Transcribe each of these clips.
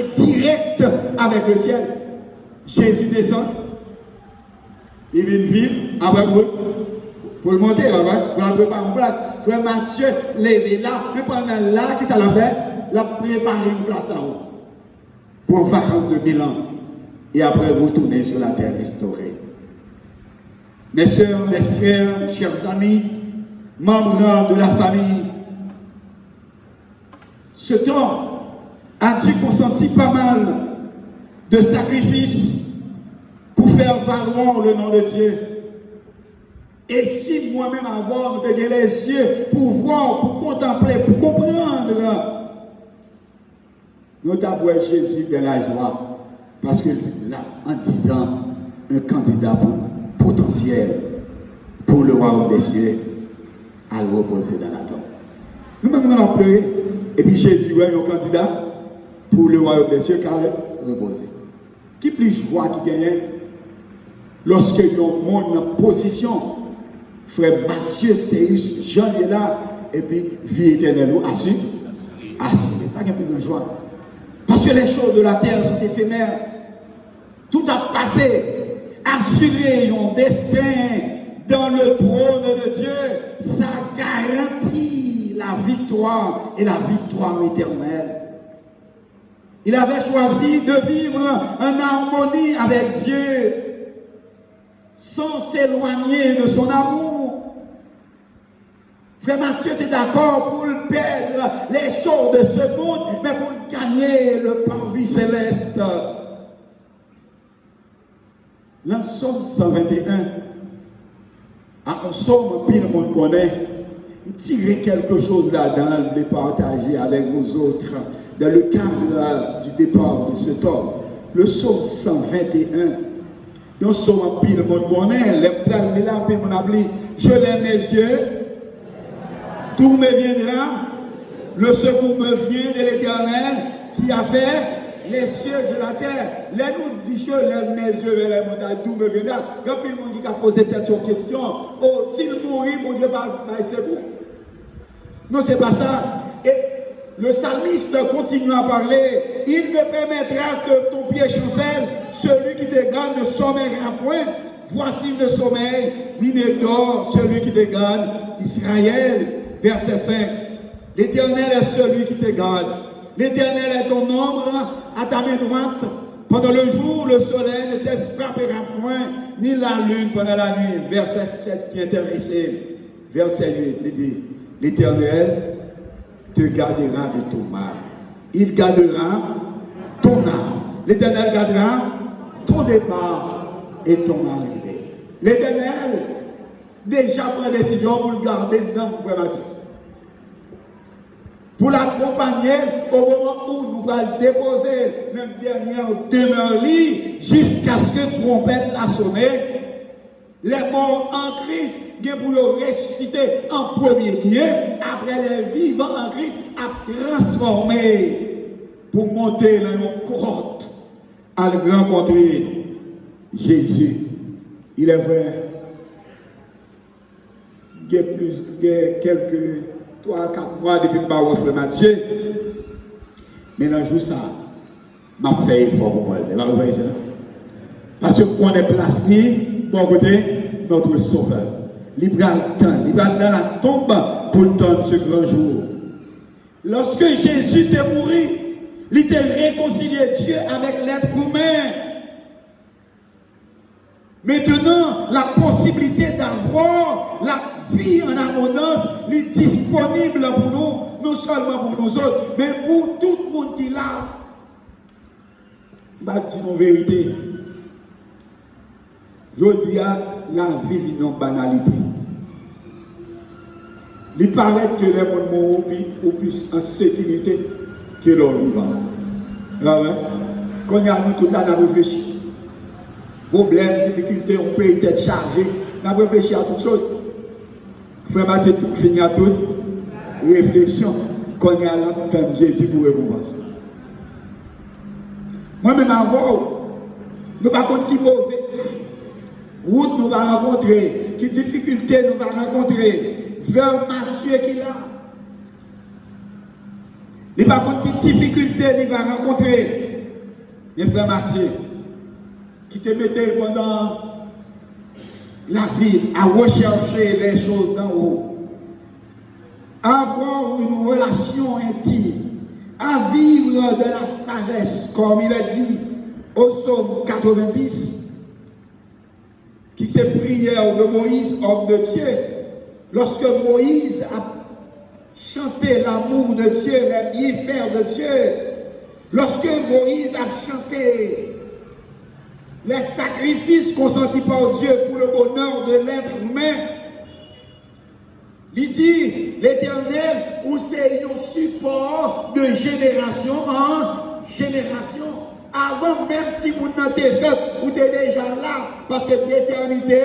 est direct avec le ciel. Jésus descend, il vient vivre après pour le monter, pour le préparer en place. Frère Matthieu, levé là, mais pendant là, qu'est-ce qu'il a fait? Il a préparé une place là-haut pour une vacance de 1000 ans et après retourner sur la terre restaurée. Mes soeurs, mes frères, chers amis, membres de la famille, ce temps a dû consentir pas mal de sacrifices pour faire valoir le nom de Dieu. Et si moi-même avant de les yeux pour voir, pour contempler, pour comprendre, nous avons Jésus de la joie. Parce que là, en disant un candidat potentiel pour le royaume des cieux, à le reposer dans la tombe. Nous-mêmes, nous avons pleuré. Et puis Jésus est un candidat pour le royaume des cieux, car le reposer. Qui plus joie qui gagne lorsque nous monde en position, frère Matthieu, Céus, Jean est là, et puis vie éternelle ou assurée. Pas qu'il y a plus de joie. Parce que les choses de la terre sont éphémères. Tout a passé. Assurer un destin dans le trône de Dieu, ça garantit la victoire et la victoire éternelle. Il avait choisi de vivre en harmonie avec Dieu, sans s'éloigner de son amour. Frère Matthieu était d'accord pour le perdre les choses de ce monde, mais pour gagner le parvis céleste. Dans le psaume 121, un psaume que le monde connaît, tirez quelque chose là-dedans, le partager avec vous autres, dans le cadre du départ de ce temps. Le psaume 121, un psaume que le monde connaît, je lève mes yeux, tout me viendra, le secours me vient de l'Éternel qui a fait les cieux et la terre. Là, nous disons, je lève mes yeux vers les montagnes, d'où me viendra. Quand il y a des gens qui a posé cette question, oh, s'il mourit, mon Dieu va secours. Non, c'est pas ça. Et le psalmiste continue à parler. Il ne permettra que ton pied chancelle, celui qui te garde ne sommeillera point. Voici le sommeil, ni ne dort celui qui te garde. Israël, verset 5. L'Éternel est celui qui te garde. L'Éternel est ton ombre à ta main droite. Pendant le jour, le soleil ne te frappera point, ni la lune pendant la nuit. Verset 7 qui est intéressé. Verset 8, il dit, l'Éternel te gardera de tout mal. Il gardera ton âme. L'Éternel gardera ton départ et ton arrivée. L'Éternel déjà prend décision pour le garder dans le frère Mathieu. Pour l'accompagner au moment où nous allons déposer notre dernière demeure jusqu'à ce que trompette la sonné. Les morts en Christ, pour le ressusciter en premier lieu, après les vivants en Christ, à transformer pour monter dans une cohorte à rencontrer Jésus. Il est vrai, il y a quelques 3-4 mois depuis que je suis frère Matthieu, mais dans le jour ça, m'a fait effort pour moi. Parce qu'on est placé, bon côté, notre sauveur. Il va dans la tombe pour le temps de ce grand jour. Lorsque Jésus est mort, il était réconcilié Dieu avec l'être humain. Maintenant, la possibilité d'avoir la vie en abondance est disponible pour nous, non seulement pour nous autres, mais pour tout le monde qui l'a. Je vais dire la vérité. Je dis à la vie est une banalité. Il paraît que les gens mourent plus en sécurité que leur vivant. Quand il y a nous tout là, on réfléchit. Problème, difficulté, on peut être chargé. On a réfléchi à toutes choses. Frère Mathieu, tout finit à toute réflexion. Quand il y a là, quand Jésus pour récompenser. Moi-même avant, nous ne savons pas qui mauvais. Route nous va rencontrer, qui difficulté nous va rencontrer. Vers Mathieu qui est là. Il ne sait pas qui difficulté nous va rencontrer. mes frères Mathieu, qui te mettait pendant la ville à rechercher les choses d'en haut, à avoir une relation intime, à vivre de la sagesse, comme il a dit au psaume 90, qui c'est prière de Moïse, homme de Dieu. Lorsque Moïse a chanté l'amour de Dieu, les bienfaits de Dieu, lorsque Moïse a chanté les sacrifices consentis par Dieu pour le bonheur de l'être humain, il dit, l'Éternel, où c'est un support de génération en génération. Avant même si vous n'avez fait, vous êtes déjà là, parce que d'éternité,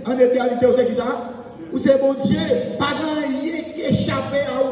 en éternité, vous savez qui ça? Ou c'est mon Dieu, pas grand qui échappait à